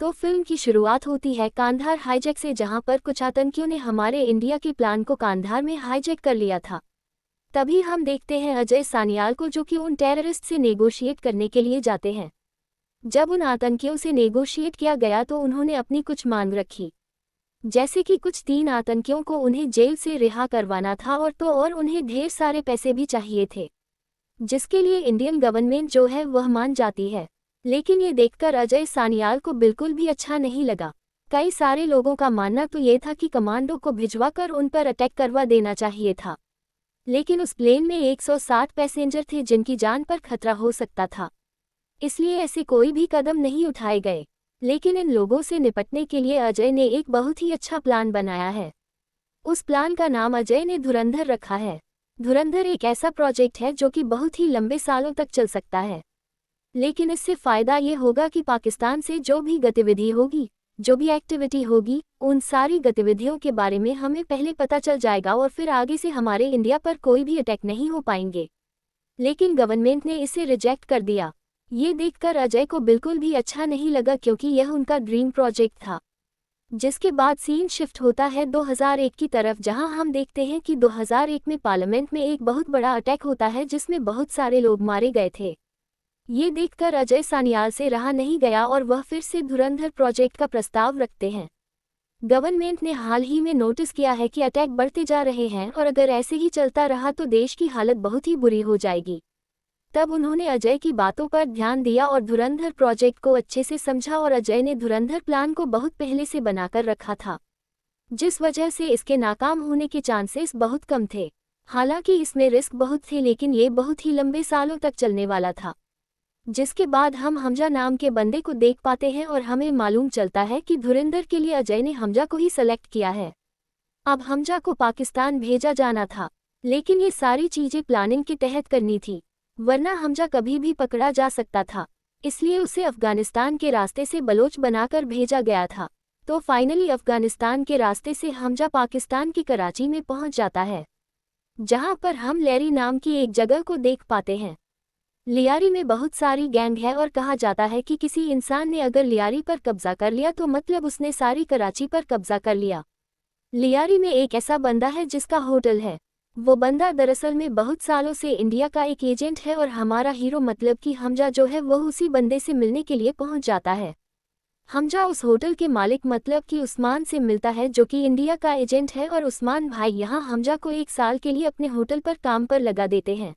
तो फिल्म की शुरुआत होती है कांधार हाईजैक से, जहां पर कुछ आतंकियों ने हमारे इंडिया के प्लान को कांधार में हाईजैक कर लिया था। तभी हम देखते हैं अजय सान्याल को, जो कि उन टेररिस्ट से नेगोशिएट करने के लिए जाते हैं। जब उन आतंकियों से नेगोशिएट किया गया तो उन्होंने अपनी कुछ मांग रखी, जैसे कि कुछ 3 आतंकियों को उन्हें जेल से रिहा करवाना था और उन्हें ढेर सारे पैसे भी चाहिए थे, जिसके लिए इंडियन गवर्नमेंट जो है वह मान जाती है। लेकिन ये देखकर अजय सान्याल को बिल्कुल भी अच्छा नहीं लगा। कई सारे लोगों का मानना तो ये था कि कमांडो को भिजवाकर उन पर अटैक करवा देना चाहिए था, लेकिन उस प्लेन में 160 पैसेंजर थे जिनकी जान पर खतरा हो सकता था, इसलिए ऐसे कोई भी कदम नहीं उठाए गए। लेकिन इन लोगों से निपटने के लिए अजय ने एक बहुत ही अच्छा प्लान बनाया है। उस प्लान का नाम अजय ने धुरंधर रखा है। धुरंधर एक ऐसा प्रोजेक्ट है जो कि बहुत ही लंबे सालों तक चल सकता है, लेकिन इससे फ़ायदा ये होगा कि पाकिस्तान से जो भी गतिविधि होगी, जो भी एक्टिविटी होगी, उन सारी गतिविधियों के बारे में हमें पहले पता चल जाएगा और फिर आगे से हमारे इंडिया पर कोई भी अटैक नहीं हो पाएंगे। लेकिन गवर्नमेंट ने इसे रिजेक्ट कर दिया। ये देखकर अजय को बिल्कुल भी अच्छा नहीं लगा, क्योंकि यह उनका ड्रीम प्रोजेक्ट था। जिसके बाद सीन शिफ्ट होता है 2001 की तरफ, जहां हम देखते हैं कि 2001 में पार्लियामेंट में एक बहुत बड़ा अटैक होता है जिसमें बहुत सारे लोग मारे गए थे। ये देखकर अजय सान्याल से रहा नहीं गया और वह फिर से धुरंधर प्रोजेक्ट का प्रस्ताव रखते हैं। गवर्नमेंट ने हाल ही में नोटिस किया है कि अटैक बढ़ते जा रहे हैं और अगर ऐसे ही चलता रहा तो देश की हालत बहुत ही बुरी हो जाएगी। तब उन्होंने अजय की बातों पर ध्यान दिया और धुरंधर प्रोजेक्ट को अच्छे से समझा, और अजय ने धुरंधर प्लान को बहुत पहले से बनाकर रखा था, जिस वजह से इसके नाकाम होने के चांसेस बहुत कम थे। हालांकि इसमें रिस्क बहुत थे, लेकिन ये बहुत ही लंबे सालों तक चलने वाला था। जिसके बाद हम हमजा नाम के बंदे को देख पाते हैं और हमें मालूम चलता है कि धुरंधर के लिए अजय ने हमजा को ही सेलेक्ट किया है। अब हमजा को पाकिस्तान भेजा जाना था, लेकिन ये सारी चीज़ें प्लानिंग के तहत करनी थी, वरना हमजा कभी भी पकड़ा जा सकता था। इसलिए उसे अफगानिस्तान के रास्ते से बलोच बनाकर भेजा गया था। तो फाइनली अफगानिस्तान के रास्ते से हमजा पाकिस्तान की कराची में पहुंच जाता है, जहां पर हम लेरी नाम की एक जगह को देख पाते हैं। लियारी में बहुत सारी गैंग है और कहा जाता है कि किसी इंसान ने अगर लियारी पर कब्जा कर लिया तो मतलब उसने सारी कराची पर कब्जा कर लिया। लियारी में एक ऐसा बंदा है जिसका होटल है। वो बंदा दरअसल में बहुत सालों से इंडिया का एक एजेंट है और हमारा हीरो मतलब कि हमजा जो है वह उसी बंदे से मिलने के लिए पहुंच जाता है। हमजा उस होटल के मालिक मतलब कि उस्मान से मिलता है, जो कि इंडिया का एजेंट है, और उस्मान भाई यहाँ हमजा को 1 साल के लिए अपने होटल पर काम पर लगा देते हैं।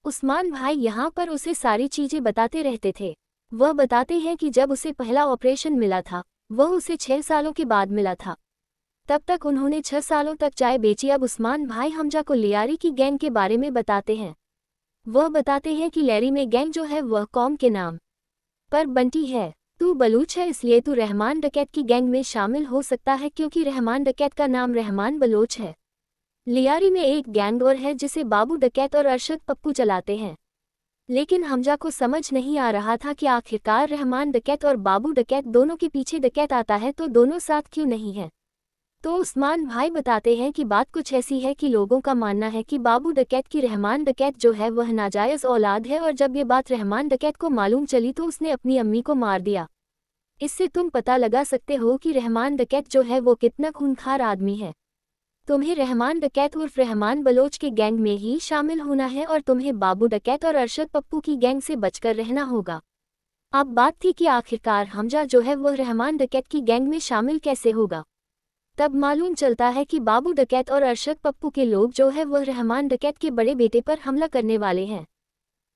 उस्मान भाई यहाँ पर उसे सारी चीज़ें बताते रहते थे। वह बताते हैं कि जब उसे पहला ऑपरेशन मिला था वह उसे 6 सालों के बाद मिला था। तब तक उन्होंने 6 सालों तक चाय बेची। अब उस्मान भाई हमजा को लियारी की गैंग के बारे में बताते हैं। वह बताते हैं कि लेरी में गैंग जो है वह कौम के नाम पर बंटी है। तू बलूच है, इसलिए तू रहमान डकैत की गैंग में शामिल हो सकता है, क्योंकि रहमान डकैत का नाम रहमान बलोच है। लियारी में एक गैंग और है जिसे बाबू डकैत और अरशद पप्पू चलाते हैं, लेकिन हमजा को समझ नहीं आ रहा था कि आखिरकार रहमान डकैत और बाबू डकैत दोनों के पीछे डकैत आता है तो दोनों साथ क्यों नहीं है। तो उस्मान भाई बताते हैं कि बात कुछ ऐसी है कि लोगों का मानना है कि बाबू डकैत की रहमान डकैत जो है वह नाजायज़ औलाद है, और जब ये बात रहमान डकैत को मालूम चली तो उसने अपनी अम्मी को मार दिया। इससे तुम पता लगा सकते हो कि रहमान डकैत जो है वो कितना खूंखार आदमी है। तुम्हें रहमान डकैत उर्फ रहमान बलोच के गैंग में ही शामिल होना है और तुम्हें बाबू डकैत और अरशद पप्पू की गैंग से बचकर रहना होगा। अब बात थी कि आखिरकार हमजा जो है वह रहमान डकैत की गैंग में शामिल कैसे होगा। तब मालूम चलता है कि बाबू डकैत और अरशद पप्पू के लोग जो है वह रहमान डकैत के बड़े बेटे पर हमला करने वाले हैं,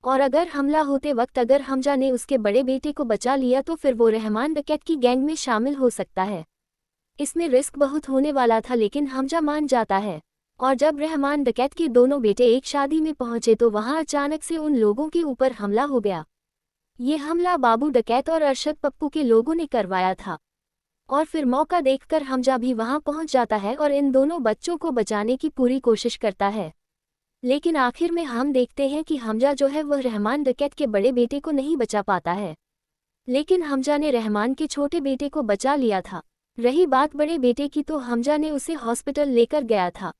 और अगर हमला होते वक्त अगर हमजा ने उसके बड़े बेटे को बचा लिया तो फिर वो रहमान डकैत की गैंग में शामिल हो सकता है। इसमें रिस्क बहुत होने वाला था, लेकिन हमजा मान जाता है। और जब रहमान डकैत के दोनों बेटे एक शादी में पहुंचे तो वहां अचानक से उन लोगों के ऊपर हमला हो गया। ये हमला बाबू डकैत और अरशद पप्पू के लोगों ने करवाया था, और फिर मौका देखकर हमजा भी वहां पहुंच जाता है और इन दोनों बच्चों को बचाने की पूरी कोशिश करता है। लेकिन आखिर में हम देखते हैं कि हमजा जो है वह रहमान डकैत के बड़े बेटे को नहीं बचा पाता है, लेकिन हमजा ने रहमान के छोटे बेटे को बचा लिया था। रही बात बड़े बेटे की, तो हमजा ने उसे हॉस्पिटल लेकर गया था,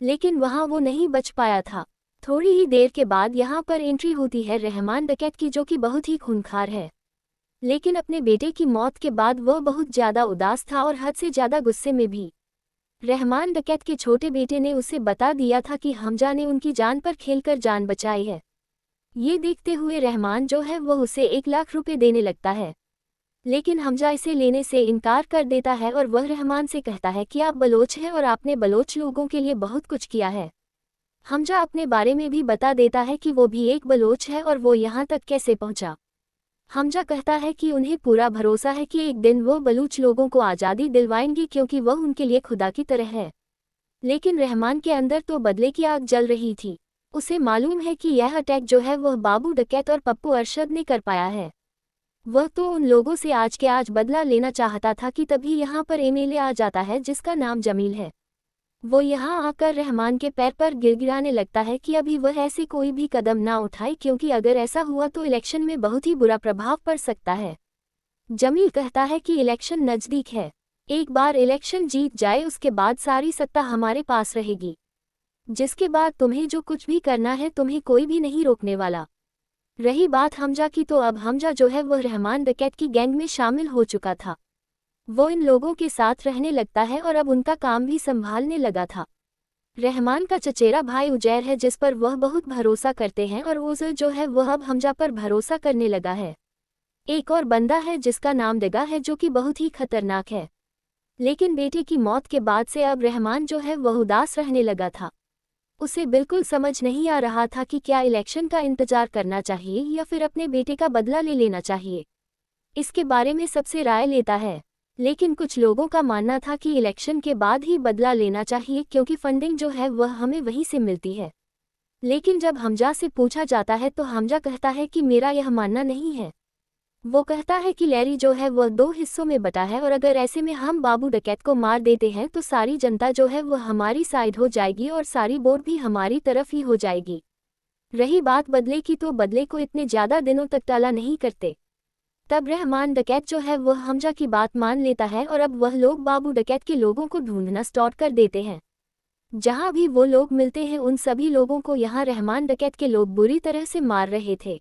लेकिन वहां वो नहीं बच पाया था। थोड़ी ही देर के बाद यहाँ पर एंट्री होती है रहमान डकैत की, जो कि बहुत ही खूंखार है। लेकिन अपने बेटे की मौत के बाद वह बहुत ज़्यादा उदास था और हद से ज़्यादा गुस्से में भी। रहमान डकैत के छोटे बेटे ने उसे बता दिया था कि हमजा ने उनकी जान पर खेलकर जान बचाई है। ये देखते हुए रहमान जो है वह उसे 1 लाख रुपए देने लगता है, लेकिन हमजा इसे लेने से इनकार कर देता है और वह रहमान से कहता है कि आप बलोच हैं और आपने बलोच लोगों के लिए बहुत कुछ किया है। हमजा अपने बारे में भी बता देता है कि वो भी एक बलोच है और वो यहाँ तक कैसे पहुँचा। हमजा कहता है कि उन्हें पूरा भरोसा है कि एक दिन वो बलूच लोगों को आज़ादी दिलवाएंगी क्योंकि वह उनके लिए खुदा की तरह है। लेकिन रहमान के अंदर तो बदले की आग जल रही थी। उसे मालूम है कि यह अटैक जो है वह बाबू डकैत और पप्पू अरशद ने कर पाया है। वह तो उन लोगों से आज के आज बदला लेना चाहता था कि तभी यहाँ पर एमएलए आ जाता है जिसका नाम जमील है। वो यहाँ आकर रहमान के पैर पर गिड़गिड़ाने लगता है कि अभी वह ऐसे कोई भी कदम ना उठाए क्योंकि अगर ऐसा हुआ तो इलेक्शन में बहुत ही बुरा प्रभाव पड़ सकता है। जमील कहता है कि इलेक्शन नज़दीक है, एक बार इलेक्शन जीत जाए उसके बाद सारी सत्ता हमारे पास रहेगी, जिसके बाद तुम्हें जो कुछ भी करना है तुम्हें कोई भी नहीं रोकने वाला। रही बात हमजा की, तो अब हमजा जो है वह रहमान डकैत की गैंग में शामिल हो चुका था। वो इन लोगों के साथ रहने लगता है और अब उनका काम भी संभालने लगा था। रहमान का चचेरा भाई उजैर है जिस पर वह बहुत भरोसा करते हैं और उजैर जो है वह अब हमजा पर भरोसा करने लगा है। एक और बंदा है जिसका नाम दगा है जो कि बहुत ही खतरनाक है। लेकिन बेटे की मौत के बाद से अब रहमान जो है वह उदास रहने लगा था। उसे बिल्कुल समझ नहीं आ रहा था कि क्या इलेक्शन का इंतजार करना चाहिए या फिर अपने बेटे का बदला ले लेना चाहिए। इसके बारे में सबसे राय लेता है, लेकिन कुछ लोगों का मानना था कि इलेक्शन के बाद ही बदला लेना चाहिए क्योंकि फंडिंग जो है वह हमें वहीं से मिलती है। लेकिन जब हमजा से पूछा जाता है तो हमजा कहता है कि मेरा यह मानना नहीं है। वो कहता है कि लैरी जो है वह 2 हिस्सों में बटा है और अगर ऐसे में हम बाबू डकैत को मार देते हैं तो सारी जनता जो है वह हमारी साइड हो जाएगी और सारी वोट भी हमारी तरफ ही हो जाएगी। रही बात बदले की, तो बदले को इतने ज़्यादा दिनों तक टाला नहीं करते। तब रहमान डकैत जो है वह हमजा की बात मान लेता है और अब वह लोग बाबू डकैत के लोगों को ढूंढना स्टार्ट कर देते हैं। जहां भी वो लोग मिलते हैं उन सभी लोगों को यहाँ रहमान डकैत के लोग बुरी तरह से मार रहे थे।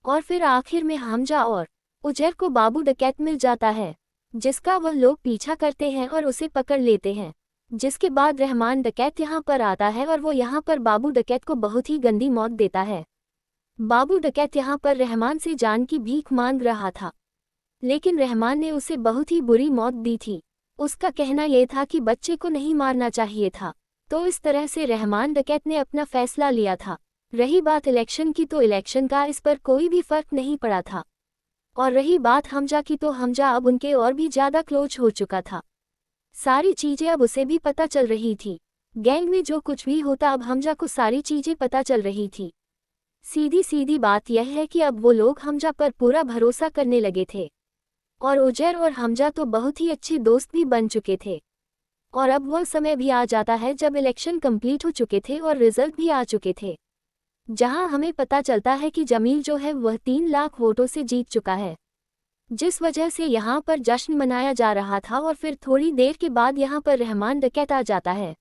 और फिर आखिर में हमजा और उजैर को बाबू डकैत मिल जाता है, जिसका वह लोग पीछा करते हैं और उसे पकड़ लेते हैं। जिसके बाद रहमान डकैत यहाँ पर आता है और वो यहाँ पर बाबू डकैत को बहुत ही गंदी मौत देता है। बाबू डकैत यहाँ पर रहमान से जान की भीख मांग रहा था, लेकिन रहमान ने उसे बहुत ही बुरी मौत दी थी। उसका कहना यह था कि बच्चे को नहीं मारना चाहिए था, तो इस तरह से रहमान डकैत ने अपना फैसला लिया था। रही बात इलेक्शन की, तो इलेक्शन का इस पर कोई भी फर्क नहीं पड़ा था। और रही बात हमजा की, तो हमजा अब उनके और भी ज़्यादा क्लोज हो चुका था। सारी चीज़ें अब उसे भी पता चल रही थी। गैंग में जो कुछ भी होता अब हमजा को सारी चीज़ें पता चल रही थी। सीधी सीधी बात यह है कि अब वो लोग हमजा पर पूरा भरोसा करने लगे थे और उजैर और हमजा तो बहुत ही अच्छे दोस्त भी बन चुके थे। और अब वह समय भी आ जाता है जब इलेक्शन कंप्लीट हो चुके थे और रिजल्ट भी आ चुके थे, जहां हमें पता चलता है कि जमील जो है वह 3 लाख वोटों से जीत चुका है, जिस वजह से यहां पर जश्न मनाया जा रहा था। और फिर थोड़ी देर के बाद यहां पर रहमान डकैत आ जाता है।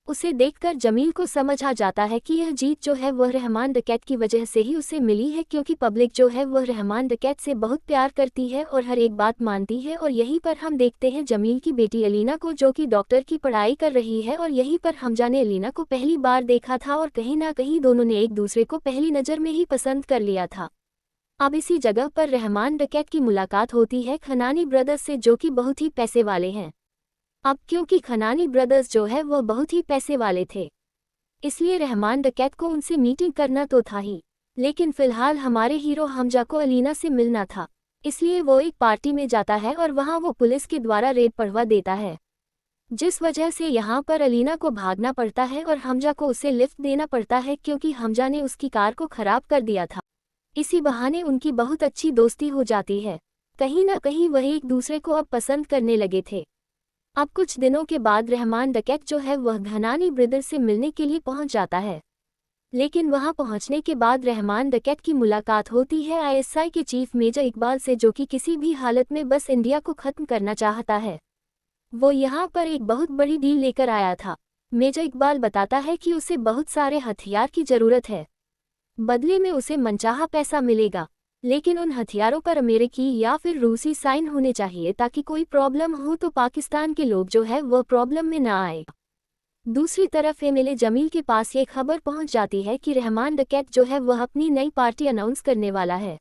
उसे देखकर जमील को समझ आ जाता है कि यह जीत जो है वह रहमान डकैत की वजह से ही उसे मिली है, क्योंकि पब्लिक जो है वह रहमान डकैत से बहुत प्यार करती है और हर एक बात मानती है। और यहीं पर हम देखते हैं जमील की बेटी अलीना को, जो कि डॉक्टर की पढ़ाई कर रही है। और यहीं पर हमजा ने अलीना को पहली बार देखा था और कहीं ना कहीं दोनों ने एक दूसरे को पहली नज़र में ही पसंद कर लिया था। अब इसी जगह पर रहमान डकैत की मुलाकात होती है खनानी ब्रदर्स से, जो कि बहुत ही पैसे वाले हैं। अब क्योंकि खनानी ब्रदर्स जो है वह बहुत ही पैसे वाले थे, इसलिए रहमान डकैत को उनसे मीटिंग करना तो था ही, लेकिन फिलहाल हमारे हीरो हमजा को अलीना से मिलना था। इसलिए वो एक पार्टी में जाता है और वहां वो पुलिस के द्वारा रेड पड़वा देता है, जिस वजह से यहाँ पर अलीना को भागना पड़ता है और हमजा को उसे लिफ्ट देना पड़ता है, क्योंकि हमजा ने उसकी कार को खराब कर दिया था। इसी बहाने उनकी बहुत अच्छी दोस्ती हो जाती है। कहीं ना कहीं वह एक दूसरे को अब पसंद करने लगे थे। अब कुछ दिनों के बाद रहमान डकैत जो है वह खनानी ब्रदर्स से मिलने के लिए पहुंच जाता है, लेकिन वहां पहुंचने के बाद रहमान डकैत की मुलाकात होती है आईएसआई के चीफ मेजर इकबाल से, जो कि किसी भी हालत में बस इंडिया को खत्म करना चाहता है। वो यहाँ पर एक बहुत बड़ी डील लेकर आया था। मेजर इकबाल बताता है कि उसे बहुत सारे हथियार की ज़रूरत है, बदले में उसे मनचाहा पैसा मिलेगा, लेकिन उन हथियारों पर अमेरिकी या फिर रूसी साइन होने चाहिए ताकि कोई प्रॉब्लम हो तो पाकिस्तान के लोग जो है वह प्रॉब्लम में ना आए। दूसरी तरफ एमएलए जमील के पास ये खबर पहुंच जाती है कि रहमान डकैत जो है वह अपनी नई पार्टी अनाउंस करने वाला है।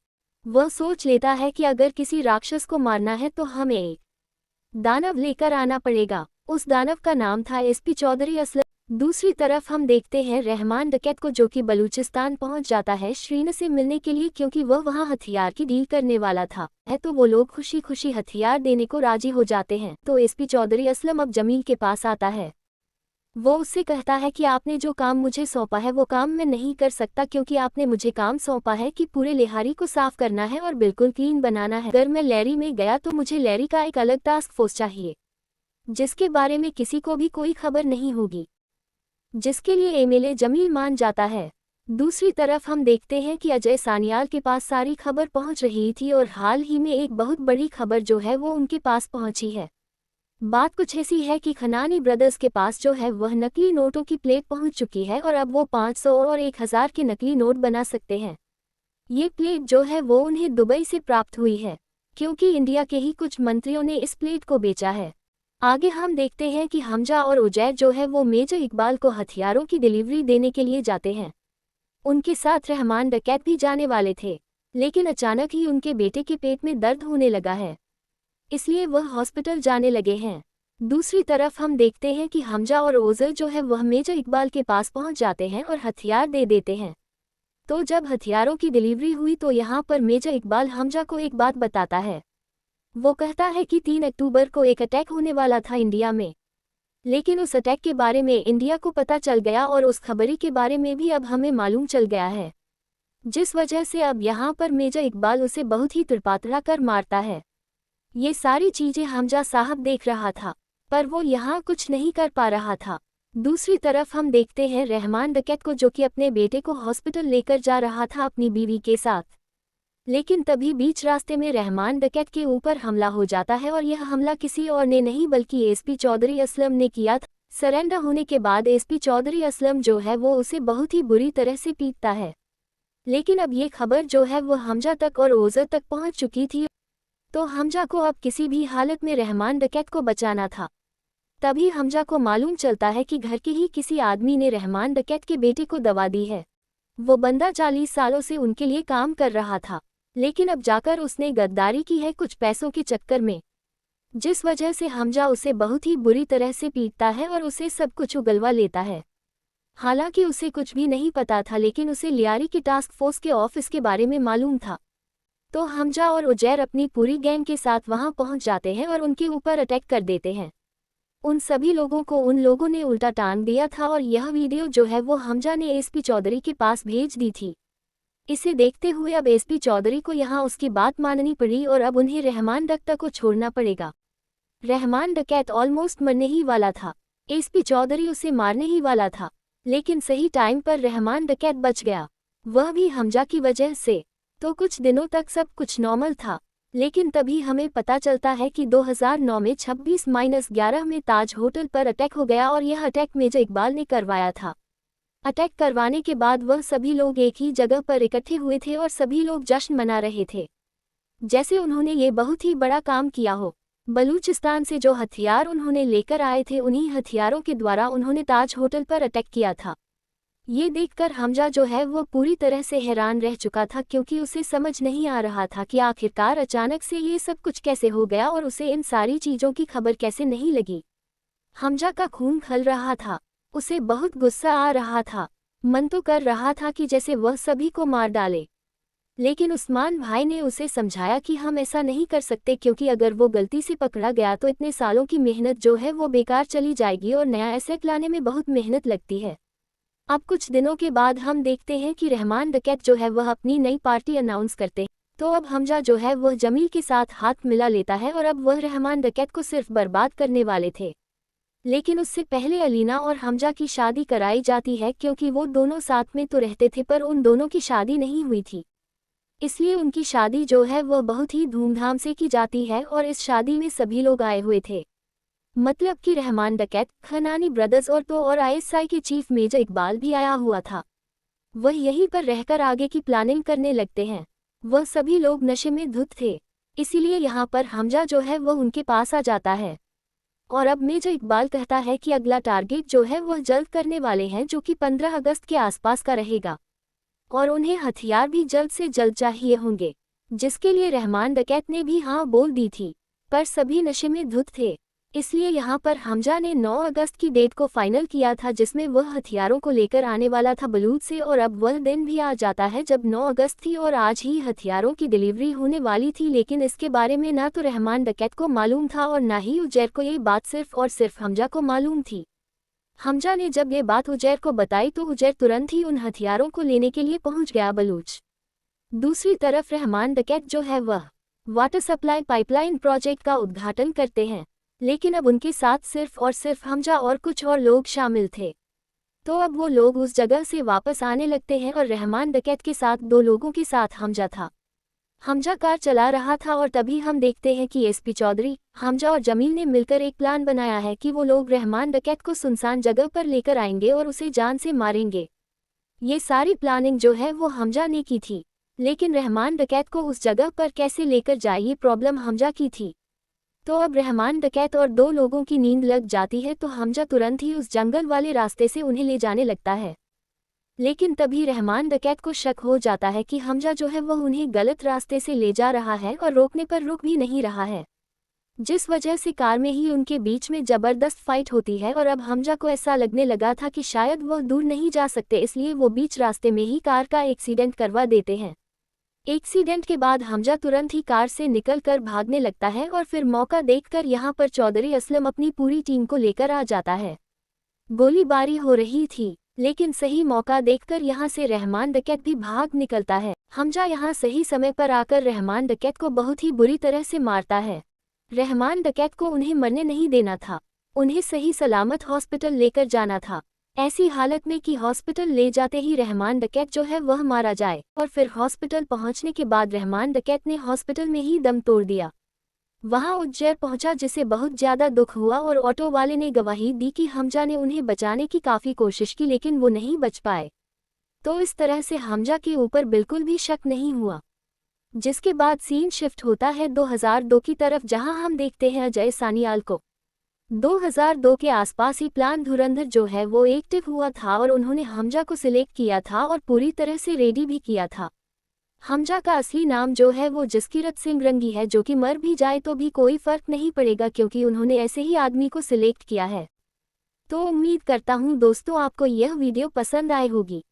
वह सोच लेता है कि अगर किसी राक्षस को मारना है तो हमें एक दानव लेकर आना पड़ेगा। उस दानव का नाम था एसपी चौधरी असलम। दूसरी तरफ हम देखते हैं रहमान डकैत को जो कि बलूचिस्तान पहुंच जाता है श्रीनगर से मिलने के लिए, क्योंकि वह वहां हथियार की डील करने वाला था तो वो लोग खुशी खुशी हथियार देने को राजी हो जाते हैं। तो एसपी चौधरी असलम अब जमील के पास आता है। वो उससे कहता है कि आपने जो काम मुझे सौंपा है वो काम मैं नहीं कर सकता, क्योंकि आपने मुझे काम सौंपा है कि पूरे लिहारी को साफ करना है और बिल्कुल क्लीन बनाना है। अगर मैं लैरी में गया तो मुझे लैरी का एक अलग टास्क फोर्स चाहिए जिसके बारे में किसी को भी कोई खबर नहीं होगी, जिसके लिए एमएलए जमील मान जाता है। दूसरी तरफ हम देखते हैं कि अजय सानियाल के पास सारी खबर पहुंच रही थी और हाल ही में एक बहुत बड़ी खबर जो है वो उनके पास पहुंची है। बात कुछ ऐसी है कि खनानी ब्रदर्स के पास जो है वह नकली नोटों की प्लेट पहुंच चुकी है और अब वो 500 और 1000 के नकली नोट बना सकते हैं। ये प्लेट जो है वो उन्हें दुबई से प्राप्त हुई है, क्योंकि इंडिया के ही कुछ मंत्रियों ने इस प्लेट को बेचा है। आगे हम देखते हैं कि हमजा और उजैर जो है वो मेजर इकबाल को हथियारों की डिलीवरी देने के लिए जाते हैं। उनके साथ रहमान डकैत भी जाने वाले थे, लेकिन अचानक ही उनके बेटे के पेट में दर्द होने लगा है, इसलिए वह हॉस्पिटल जाने लगे हैं। दूसरी तरफ हम देखते हैं कि हमजा और ओजर जो है वह मेजर इकबाल के पास पहुंच जाते हैं और हथियार दे देते हैं। तो जब हथियारों की डिलीवरी हुई तो यहाँ पर मेजर इकबाल हमजा को एक बात बताता है। वो कहता है कि 3 अक्टूबर को एक अटैक होने वाला था इंडिया में, लेकिन उस अटैक के बारे में इंडिया को पता चल गया और उस खबरी के बारे में भी अब हमें मालूम चल गया है, जिस वजह से अब यहाँ पर मेजर इकबाल उसे बहुत ही तड़पातड़ा कर मारता है। ये सारी चीजें हमजा साहब देख रहा था, पर वो यहाँ कुछ नहीं कर पा रहा था। दूसरी तरफ हम देखते हैं रहमान डकैत को जो कि अपने बेटे को हॉस्पिटल लेकर जा रहा था अपनी बीवी के साथ, लेकिन तभी बीच रास्ते में रहमान डकैत के ऊपर हमला हो जाता है और यह हमला किसी और ने नहीं बल्कि एसपी चौधरी असलम ने किया था। सरेंडर होने के बाद एसपी चौधरी असलम जो है वो उसे बहुत ही बुरी तरह से पीटता है, लेकिन अब ये खबर जो है वो हमजा तक और ओजर तक पहुंच चुकी थी, तो हमजा को अब किसी भी हालत में रहमान डकैत को बचाना था। तभी हमजा को मालूम चलता है कि घर के ही किसी आदमी ने रहमान डकैत के बेटे को दवा दी है। वो बंदा 40 सालों से उनके लिए काम कर रहा था, लेकिन अब जाकर उसने गद्दारी की है कुछ पैसों के चक्कर में, जिस वजह से हमजा उसे बहुत ही बुरी तरह से पीटता है और उसे सब कुछ उगलवा लेता है। हालांकि उसे कुछ भी नहीं पता था, लेकिन उसे लियारी की टास्क फोर्स के ऑफिस के बारे में मालूम था। तो हमजा और उजैर अपनी पूरी गैंग के साथ वहां पहुंच जाते हैं और उनके ऊपर अटैक कर देते हैं। उन सभी लोगों को उन लोगों ने उल्टा टांग दिया था और यह वीडियो जो है वो हमजा ने एसपी चौधरी के पास भेज दी थी। इसे देखते हुए अब एसपी चौधरी को यहाँ उसकी बात माननी पड़ी और अब उन्हें रहमान डकैत को छोड़ना पड़ेगा। रहमान डकैत ऑलमोस्ट मरने ही वाला था, एसपी चौधरी उसे मारने ही वाला था, लेकिन सही टाइम पर रहमान डकैत बच गया, वह भी हमजा की वजह से। तो कुछ दिनों तक सब कुछ नॉर्मल था, लेकिन तभी हमें पता चलता है कि 2009 में 26-11 में ताज होटल पर अटैक हो गया और यह अटैक मेजर इकबाल ने करवाया था। अटैक करवाने के बाद वह सभी लोग एक ही जगह पर इकट्ठे हुए थे और सभी लोग जश्न मना रहे थे, जैसे उन्होंने ये बहुत ही बड़ा काम किया हो। बलूचिस्तान से जो हथियार उन्होंने लेकर आए थे उन्हीं हथियारों के द्वारा उन्होंने ताज होटल पर अटैक किया था। ये देखकर हमजा जो है वो पूरी तरह से हैरान रह चुका था, क्योंकि उसे समझ नहीं आ रहा था कि आखिरकार अचानक से ये सब कुछ कैसे हो गया और उसे इन सारी चीज़ों की खबर कैसे नहीं लगी। हमजा का खून खल रहा था, उसे बहुत गुस्सा आ रहा था, मन तो कर रहा था कि जैसे वह सभी को मार डाले, लेकिन उस्मान भाई ने उसे समझाया कि हम ऐसा नहीं कर सकते, क्योंकि अगर वो गलती से पकड़ा गया तो इतने सालों की मेहनत जो है वो बेकार चली जाएगी और नया एसेट लाने में बहुत मेहनत लगती है। अब कुछ दिनों के बाद हम देखते हैं कि रहमान डकैत जो है वह अपनी नई पार्टी अनाउंस करते हैं। तो अब हमजा जो है वह जमील के साथ हाथ मिला लेता है और अब वह रहमान डकैत को सिर्फ बर्बाद करने वाले थे, लेकिन उससे पहले अलीना और हमजा की शादी कराई जाती है, क्योंकि वो दोनों साथ में तो रहते थे पर उन दोनों की शादी नहीं हुई थी, इसलिए उनकी शादी जो है वह बहुत ही धूमधाम से की जाती है और इस शादी में सभी लोग आए हुए थे, मतलब कि रहमान डकैत, खनानी ब्रदर्स और आईएसआई के चीफ मेजर इकबाल भी आया हुआ था। वह यहीं पर रहकर आगे की प्लानिंग करने लगते हैं। वह सभी लोग नशे में धुत थे, इसीलिए यहाँ पर हमजा जो है वह उनके पास आ जाता है। और अब मेजर इकबाल कहता है कि अगला टारगेट जो है वह जल्द करने वाले हैं, जो कि 15 अगस्त के आसपास का रहेगा, और उन्हें हथियार भी जल्द से जल्द चाहिए होंगे, जिसके लिए रहमान डकैत ने भी हाँ बोल दी थी। पर सभी नशे में धुत थे, इसलिए यहाँ पर हमजा ने 9 अगस्त की डेट को फाइनल किया था, जिसमें वह हथियारों को लेकर आने वाला था बलूच से। और अब वह दिन भी आ जाता है जब 9 अगस्त थी और आज ही हथियारों की डिलीवरी होने वाली थी। लेकिन इसके बारे में ना तो रहमान डकैत को मालूम था और ना ही उजैर को ये बात सिर्फ और सिर्फ हमजा को मालूम थी। हमजा ने जब ये बात उजैर को बताई तो उजैर तुरंत ही उन हथियारों को लेने के लिए पहुंच गया बलूच। दूसरी तरफ रहमान डकैत जो है वह वाटर सप्लाई पाइपलाइन प्रोजेक्ट का उद्घाटन करते हैं, लेकिन अब उनके साथ सिर्फ और सिर्फ हमजा और कुछ और लोग शामिल थे। तो अब वो लोग उस जगह से वापस आने लगते हैं और रहमान डकैत के साथ 2 लोगों के साथ हमजा था। हमजा कार चला रहा था और तभी हम देखते हैं कि एसपी चौधरी, हमजा और जमील ने मिलकर एक प्लान बनाया है कि वो लोग रहमान डकैत को सुनसान जगह पर लेकर आएंगे और उसे जान से मारेंगे। ये सारी प्लानिंग जो है वो हमजा ने की थी, लेकिन रहमान डकैत को उस जगह पर कैसे लेकर जाए ये प्रॉब्लम हमजा की थी। तो अब रहमान डकैत और 2 लोगों की नींद लग जाती है, तो हमजा तुरंत ही उस जंगल वाले रास्ते से उन्हें ले जाने लगता है। लेकिन तभी रहमान डकैत को शक हो जाता है कि हमजा जो है वह उन्हें गलत रास्ते से ले जा रहा है और रोकने पर रुक भी नहीं रहा है, जिस वजह से कार में ही उनके बीच में जबरदस्त फाइट होती है। और अब हमजा को ऐसा लगने लगा था कि शायद वह दूर नहीं जा सकते, इसलिए वो बीच रास्ते में ही कार का एक्सीडेंट करवा देते हैं। एक्सीडेंट के बाद हमजा तुरंत ही कार से निकलकर भागने लगता है और फिर मौका देखकर यहाँ पर चौधरी असलम अपनी पूरी टीम को लेकर आ जाता है। गोलीबारी हो रही थी, लेकिन सही मौका देखकर यहाँ से रहमान डकैत भी भाग निकलता है। हमजा यहाँ सही समय पर आकर रहमान डकैत को बहुत ही बुरी तरह से मारता है। रहमान डकैत को उन्हें मरने नहीं देना था, उन्हें सही सलामत हॉस्पिटल लेकर जाना था, ऐसी हालत में कि हॉस्पिटल ले जाते ही रहमान डकैत जो है वह मारा जाए। और फिर हॉस्पिटल पहुंचने के बाद रहमान डकैत ने हॉस्पिटल में ही दम तोड़ दिया। वहां उज्जैर पहुंचा, जिसे बहुत ज्यादा दुख हुआ और ऑटो वाले ने गवाही दी कि हमजा ने उन्हें बचाने की काफी कोशिश की, लेकिन वो नहीं बच पाए। तो इस तरह से हमजा के ऊपर बिल्कुल भी शक नहीं हुआ। जिसके बाद सीन शिफ्ट होता है 2002 की तरफ, जहां हम देखते हैं अजय सानियाल को। 2002 के आसपास ही प्लान धुरंधर जो है वो एक्टिव हुआ था और उन्होंने हमजा को सिलेक्ट किया था और पूरी तरह से रेडी भी किया था। हमजा का असली नाम जो है वो जसकीरत सिंह रंगी है, जो कि मर भी जाए तो भी कोई फर्क नहीं पड़ेगा, क्योंकि उन्होंने ऐसे ही आदमी को सिलेक्ट किया है। तो उम्मीद करता हूँ दोस्तों आपको यह वीडियो पसंद आए होगी।